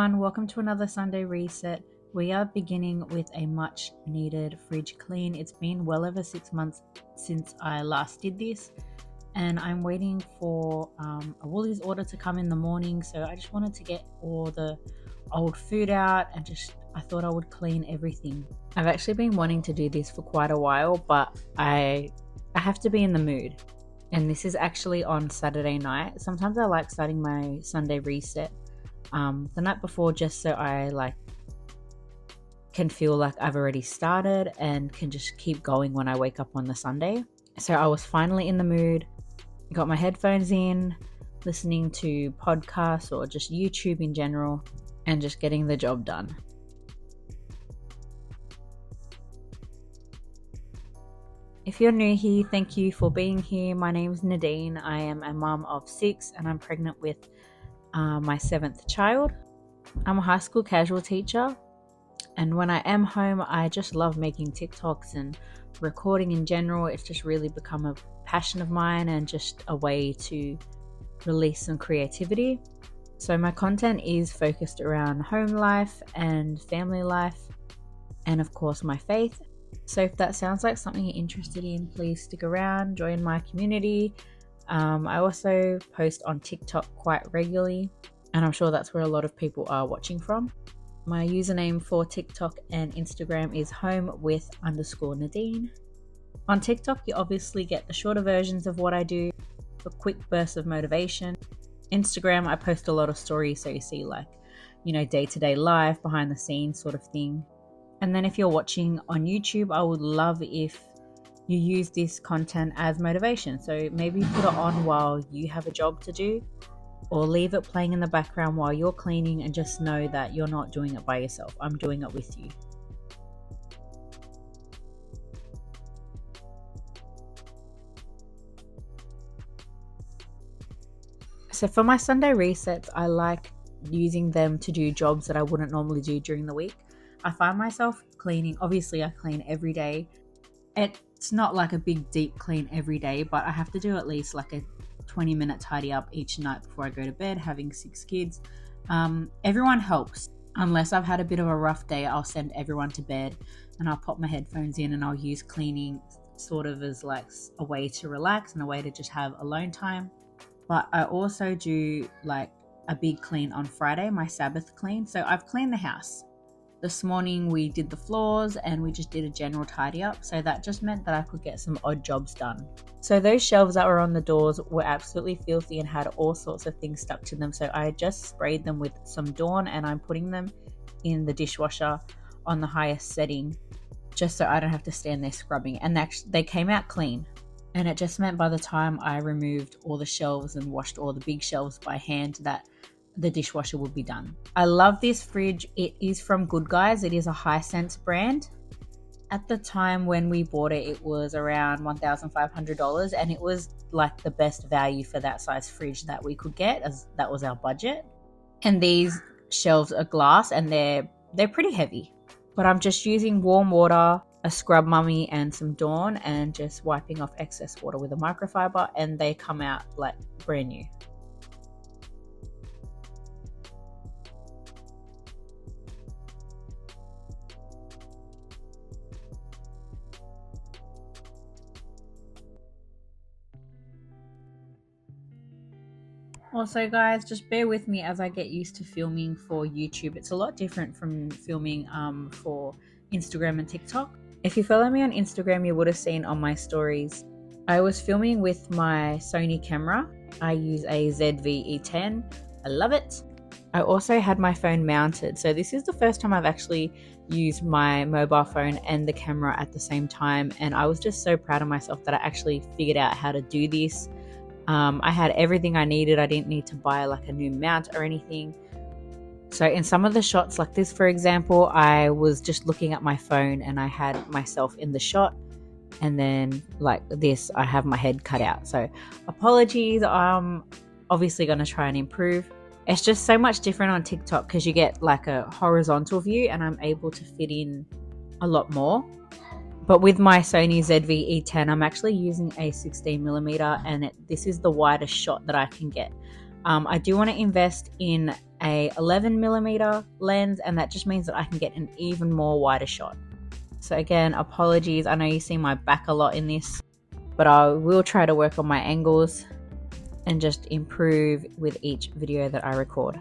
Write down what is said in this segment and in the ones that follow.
everyone, welcome to another Sunday reset. We are beginning with a much needed fridge clean. It's been well over 6 months since I last did this, and I'm waiting for a Woolies order to come in the morning. So I just wanted to get all the old food out and I thought I would clean everything. I've actually been wanting to do this for quite a while, but I have to be in the mood. And this is actually on Saturday night. Sometimes I like starting my Sunday reset the night before, just so I can feel like I've already started and can just keep going when I wake up on the Sunday. So I was finally in the mood, got my headphones in, listening to podcasts or just YouTube in general, and just getting the job done. If you're new here, thank you for being here. My name's Nadine. I am a mum of 6 and I'm pregnant with my 7th child. I'm a high school casual teacher, and when I am home, I just love making TikToks and recording in general. It's just really become a passion of mine and just a way to release some creativity. So my content is focused around home life and family life, and of course my faith. So if that sounds like something you're interested in, please stick around, join my community. I also post on TikTok quite regularly, and I'm sure that's where a lot of people are watching from. My username for TikTok and Instagram is home_with_Nadine. On TikTok, you obviously get the shorter versions of what I do, a quick burst of motivation. Instagram, I post a lot of stories, so you see day-to-day life, behind the scenes sort of thing. And then if you're watching on YouTube, I would love if you use this content as motivation. So maybe put it on while you have a job to do, or leave it playing in the background while you're cleaning, and just know that you're not doing it by yourself. I'm doing it with you. So for my Sunday resets, I like using them to do jobs that I wouldn't normally do during the week. I find myself cleaning. Obviously, I clean every day. It's not like a big deep clean every day, but I have to do at least like a 20-minute tidy up each night before I go to bed, having 6 kids. Everyone helps. Unless I've had a bit of a rough day, I'll send everyone to bed and I'll pop my headphones in and I'll use cleaning sort of as like a way to relax and a way to just have alone time. But I also do like a big clean on Friday, my Sabbath clean. So I've cleaned the house. This morning we did the floors and we just did a general tidy up. So that just meant that I could get some odd jobs done. So those shelves that were on the doors were absolutely filthy and had all sorts of things stuck to them. So I just sprayed them with some Dawn and I'm putting them in the dishwasher on the highest setting, just so I don't have to stand there scrubbing. And they came out clean. And it just meant by the time I removed all the shelves and washed all the big shelves by hand, that the dishwasher would be done. I love this fridge. It is from Good Guys. It is a Hisense brand. At the time when we bought it, it was around $1,500, and it was like the best value for that size fridge that we could get, as that was our budget. And these shelves are glass and they're pretty heavy. But I'm just using warm water, a scrub mummy and some Dawn, and just wiping off excess water with a microfiber, and they come out like brand new. Also guys, just bear with me as I get used to filming for YouTube. It's a lot different from filming for Instagram and TikTok. If you follow me on Instagram, you would have seen on my stories, I was filming with my Sony camera. I use a ZV-E10. I love it. I also had my phone mounted. So this is the first time I've actually used my mobile phone and the camera at the same time. And I was just so proud of myself that I actually figured out how to do this. I had everything I needed. I didn't need to buy like a new mount or anything. So in some of the shots like this, for example, I was just looking at my phone and I had myself in the shot. And then like this, I have my head cut out. So apologies. I'm obviously going to try and improve. It's just so much different on TikTok because you get like a horizontal view and I'm able to fit in a lot more. But with my Sony ZV-E10, I'm actually using a 16mm, and this is the widest shot that I can get. I do want to invest in a 11mm lens, and that just means that I can get an even more wider shot. So again, apologies, I know you see my back a lot in this, but I will try to work on my angles and just improve with each video that I record.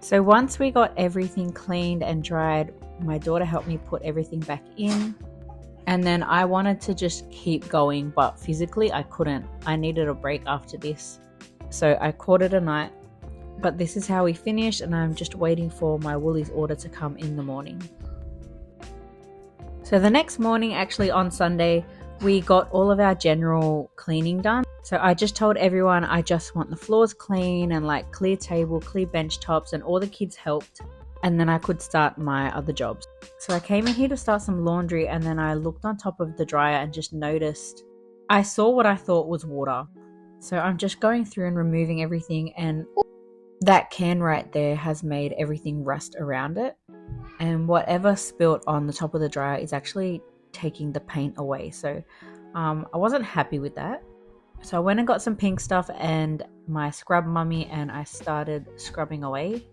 So once we got everything cleaned and dried, my daughter helped me put everything back in. And then I wanted to just keep going, but physically I couldn't. I needed a break after this. So I called it a night. But this is how we finished, and I'm just waiting for my Woolies order to come in the morning. So the next morning, actually on Sunday, we got all of our general cleaning done. So I just told everyone I just want the floors clean and like clear table, clear bench tops, and all the kids helped. And then I could start my other jobs. So I came in here to start some laundry, and then I looked on top of the dryer and just noticed, I saw what I thought was water. So I'm just going through and removing everything, and that can right there has made everything rust around it. And whatever spilt on the top of the dryer is actually taking the paint away. So I wasn't happy with that. So I went and got some pink stuff and my scrub mummy, and I started scrubbing away.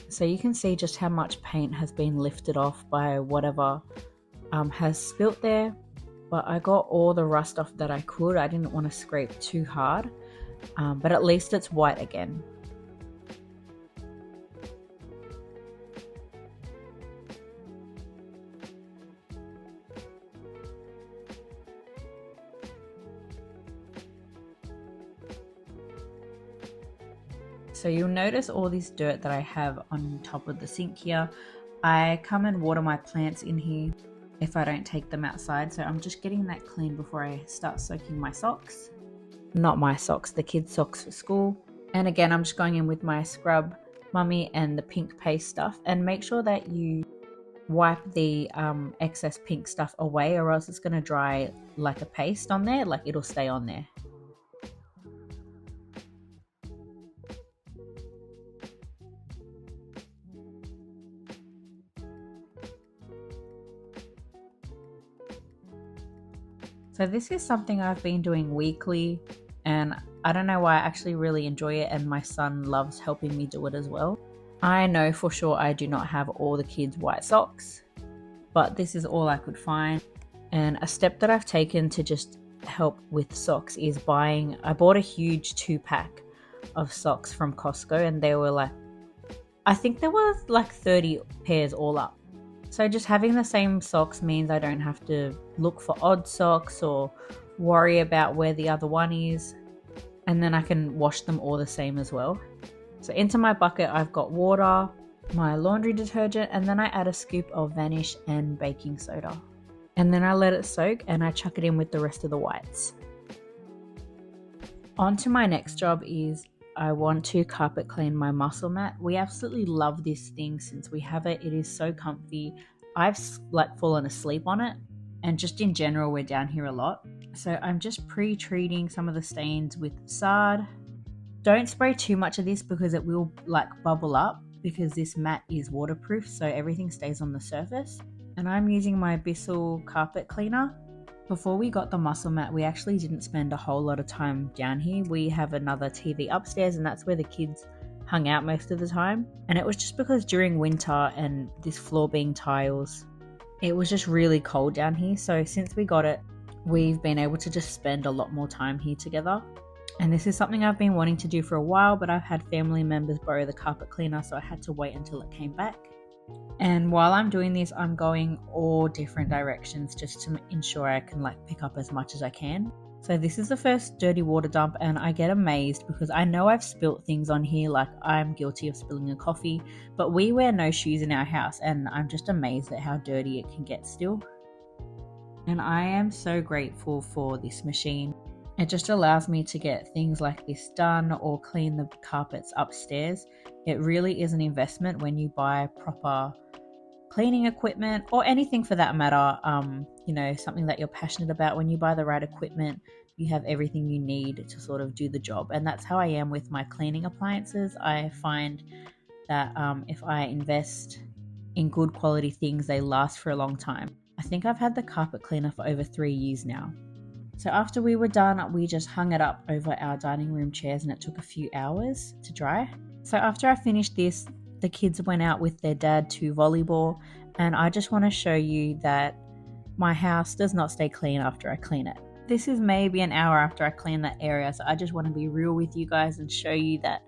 So you can see just how much paint has been lifted off by whatever has spilt there. But I got all the rust off that I could. I didn't want to scrape too hard, but at least it's white again. So you'll notice all this dirt that I have on top of the sink here. I come and water my plants in here if I don't take them outside. So I'm just getting that clean before I start soaking my socks. Not my socks, the kids' socks for school. And again, I'm just going in with my scrub mummy and the pink paste stuff, and make sure that you wipe the excess pink stuff away, or else it's going to dry like a paste on there, like it'll stay on there. So this is something I've been doing weekly, and I don't know why, I actually really enjoy it, and my son loves helping me do it as well. I know for sure I do not have all the kids' white socks, but this is all I could find. And a step that I've taken to just help with socks is I bought a huge 2-pack of socks from Costco, and there were like, I think there was like 30 pairs all up. So just having the same socks means I don't have to look for odd socks or worry about where the other one is. And then I can wash them all the same as well. So into my bucket, I've got water, my laundry detergent, and then I add a scoop of Vanish and baking soda. And then I let it soak and I chuck it in with the rest of the whites. On to my next job is I want to carpet clean my muscle mat. We absolutely love this thing since we have it. It is so comfy. I've like fallen asleep on it, and just in general, we're down here a lot. So I'm just pre-treating some of the stains with Sard. Don't spray too much of this because it will like bubble up, because this mat is waterproof, so everything stays on the surface. And I'm using my Bissell carpet cleaner. Before we got the muscle mat, we actually didn't spend a whole lot of time down here. We have another TV upstairs, and that's where the kids hung out most of the time. And it was just because during winter and this floor being tiles, it was just really cold down here. So since we got it, we've been able to just spend a lot more time here together. And this is something I've been wanting to do for a while, but I've had family members borrow the carpet cleaner, so I had to wait until it came back. And while I'm doing this, I'm going all different directions just to ensure I can like pick up as much as I can. So this is the first dirty water dump, and I get amazed because I know I've spilt things on here, like I'm guilty of spilling a coffee, but we wear no shoes in our house, and I'm just amazed at how dirty it can get still. And I am so grateful for this machine. It just allows me to get things like this done or clean the carpets upstairs. It really is an investment when you buy proper cleaning equipment or anything for that matter, you know, something that you're passionate about. When you buy the right equipment, you have everything you need to sort of do the job. And that's how I am with my cleaning appliances. I find that if I invest in good quality things, they last for a long time. I think I've had the carpet cleaner for over 3 years now. So after we were done, we just hung it up over our dining room chairs and it took a few hours to dry. So after I finished this, the kids went out with their dad to volleyball, and I just want to show you that my house does not stay clean after I clean it. This is maybe an hour after I clean that area, so I just want to be real with you guys and show you that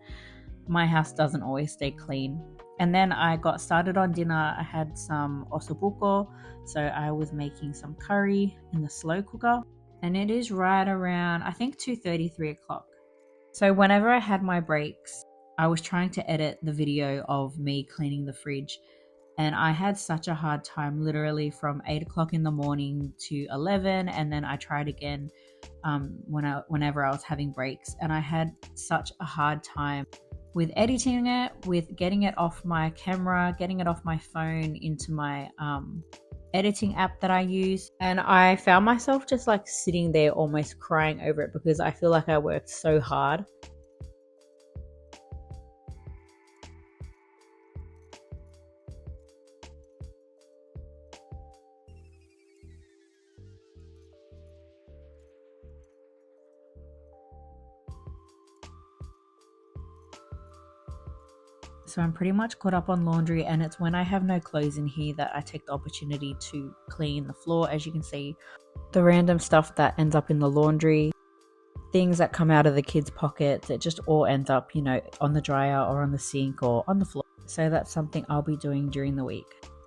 my house doesn't always stay clean. And then I got started on dinner. I had some osobuco, so I was making some curry in the slow cooker, and it is right around, I think, 2:30, 3 o'clock. So whenever I had my breaks, I was trying to edit the video of me cleaning the fridge, and I had such a hard time, literally from 8 o'clock in the morning to 11, and then I tried again whenever I was having breaks, and I had such a hard time with editing it, with getting it off my camera, getting it off my phone into my editing app that I use. And I found myself just like sitting there almost crying over it because I feel like I worked so hard. So I'm pretty much caught up on laundry, and it's when I have no clothes in here that I take the opportunity to clean the floor. As you can see, the random stuff that ends up in the laundry, things that come out of the kids' pockets, it just all ends up, you know, on the dryer or on the sink or on the floor. So that's something I'll be doing during the week.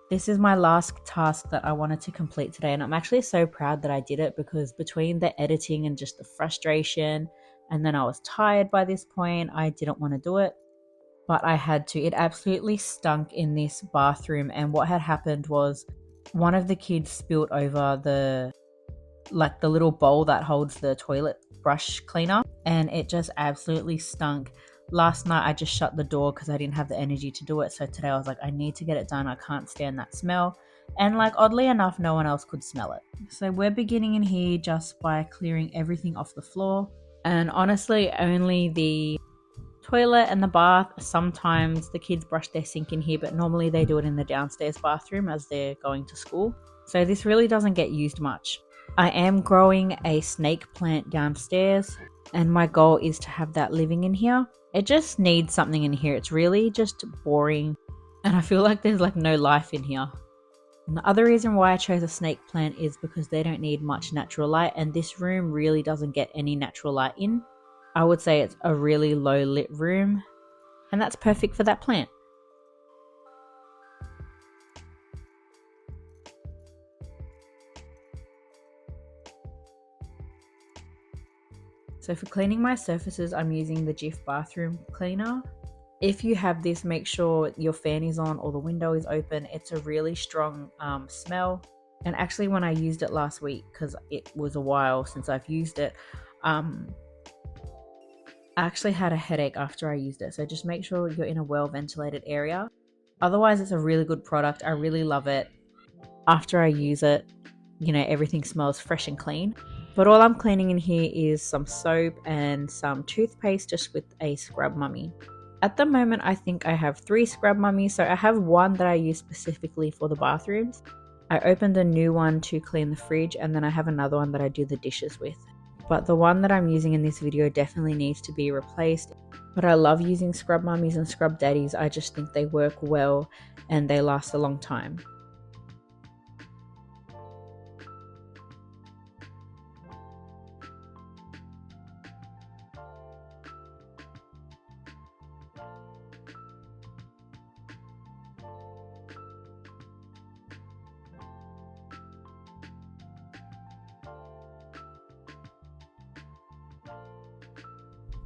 This is my last task that I wanted to complete today, and I'm actually so proud that I did it, because between the editing and just the frustration, and then I was tired by this point, I didn't want to do it. But I had to. It absolutely stunk in this bathroom, and what had happened was one of the kids spilled over the little bowl that holds the toilet brush cleaner, and it just absolutely stunk. Last night I just shut the door because I didn't have the energy to do it, so today I was like, I need to get it done. I can't stand that smell, and like oddly enough, no one else could smell it. So we're beginning in here just by clearing everything off the floor, and honestly only the toilet and the bath. Sometimes the kids brush their sink in here, but normally they do it in the downstairs bathroom as they're going to school. So this really doesn't get used much. I am growing a snake plant downstairs, and my goal is to have that living in here. It just needs something in here. It's really just boring, and I feel like there's like no life in here. And the other reason why I chose a snake plant is because they don't need much natural light, and this room really doesn't get any natural light in. I would say it's a really low lit room, and that's perfect for that plant. So for cleaning my surfaces, I'm using the Jif bathroom cleaner. If you have this, make sure your fan is on or the window is open. It's a really strong smell. And actually when I used it last week, because it was a while since I've used it, I actually had a headache after I used it. So just make sure you're in a well ventilated area. Otherwise, it's a really good product. I really love it. After I use it, you know, everything smells fresh and clean. But all I'm cleaning in here is some soap and some toothpaste, just with a scrub mummy. At the moment, I think I have 3 scrub mummies. So I have one that I use specifically for the bathrooms. I opened a new one to clean the fridge, and then I have another one that I do the dishes with. But the one that I'm using in this video definitely needs to be replaced. But I love using scrub mummies and scrub daddies. I just think they work well and they last a long time.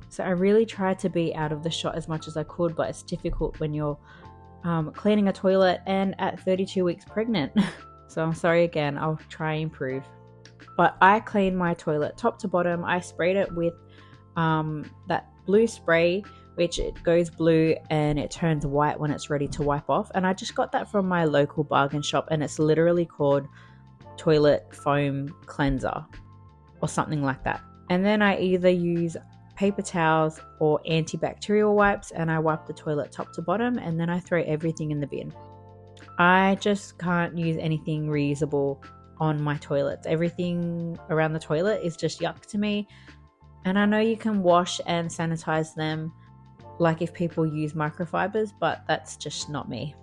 So I really tried to be out of the shot as much as I could, but it's difficult when you're cleaning a toilet and at 32 weeks pregnant. So I'm sorry again, I'll try and improve. But I cleaned my toilet top to bottom. I sprayed it with that blue spray which it goes blue and it turns white when it's ready to wipe off. And I just got that from my local bargain shop, and it's literally called Toilet Foam Cleanser or something like that. And then I either use paper towels or antibacterial wipes, and I wipe the toilet top to bottom, and then I throw everything in the bin. I just can't use anything reusable on my toilets. Everything around the toilet is just yuck to me. And I know you can wash and sanitize them like if people use microfibers, but that's just not me.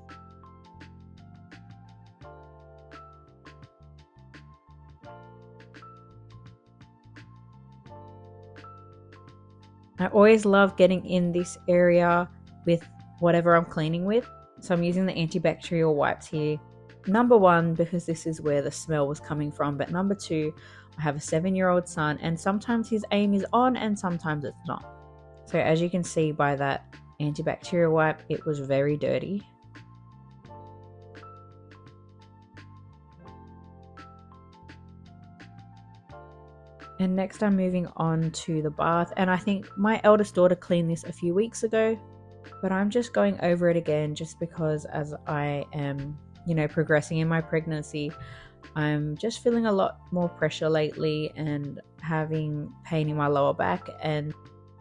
I always love getting in this area with whatever I'm cleaning with. So I'm using the antibacterial wipes here. Number one, because this is where the smell was coming from. But number two, I have a 7-year-old son, and sometimes his aim is on and sometimes it's not. So as you can see by that antibacterial wipe, it was very dirty. And next I'm moving on to the bath, and I think my eldest daughter cleaned this a few weeks ago, but I'm just going over it again just because as I am, progressing in my pregnancy, I'm just feeling a lot more pressure lately and having pain in my lower back, and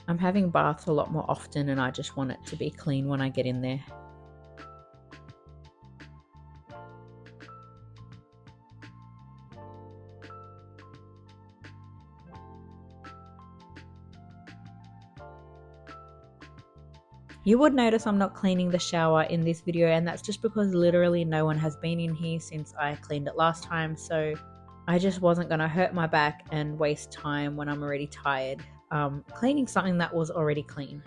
I'm having baths a lot more often, and I just want it to be clean when I get in there. You would notice I'm not cleaning the shower in this video, and that's just because literally no one has been in here since I cleaned it last time, so I just wasn't going to hurt my back and waste time when I'm already tired cleaning something that was already clean.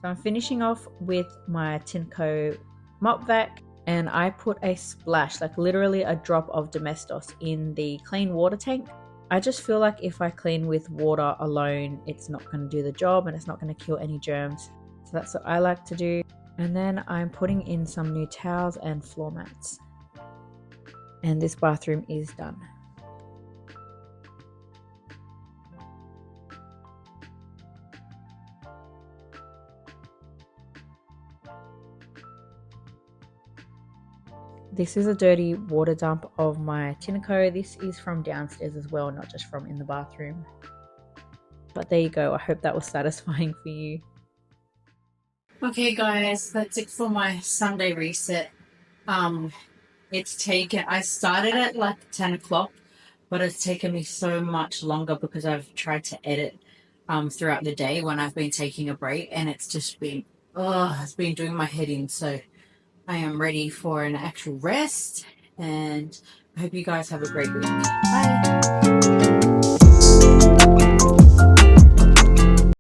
So I'm finishing off with my Tinco mop vac, and I put a splash, like literally a drop of Domestos in the clean water tank. I just feel like if I clean with water alone, it's not going to do the job and it's not going to kill any germs. So that's what I like to do. And then I'm putting in some new towels and floor mats. And this bathroom is done. This is a dirty water dump of my Tinco. This is from downstairs as well, not just from in the bathroom. But there you go. I hope that was satisfying for you. Okay guys, that's it for my Sunday reset. I started at like 10 o'clock, but it's taken me so much longer because I've tried to edit throughout the day when I've been taking a break, and it's just been, it's been doing my head in. So I am ready for an actual rest, and I hope you guys have a great week. Bye.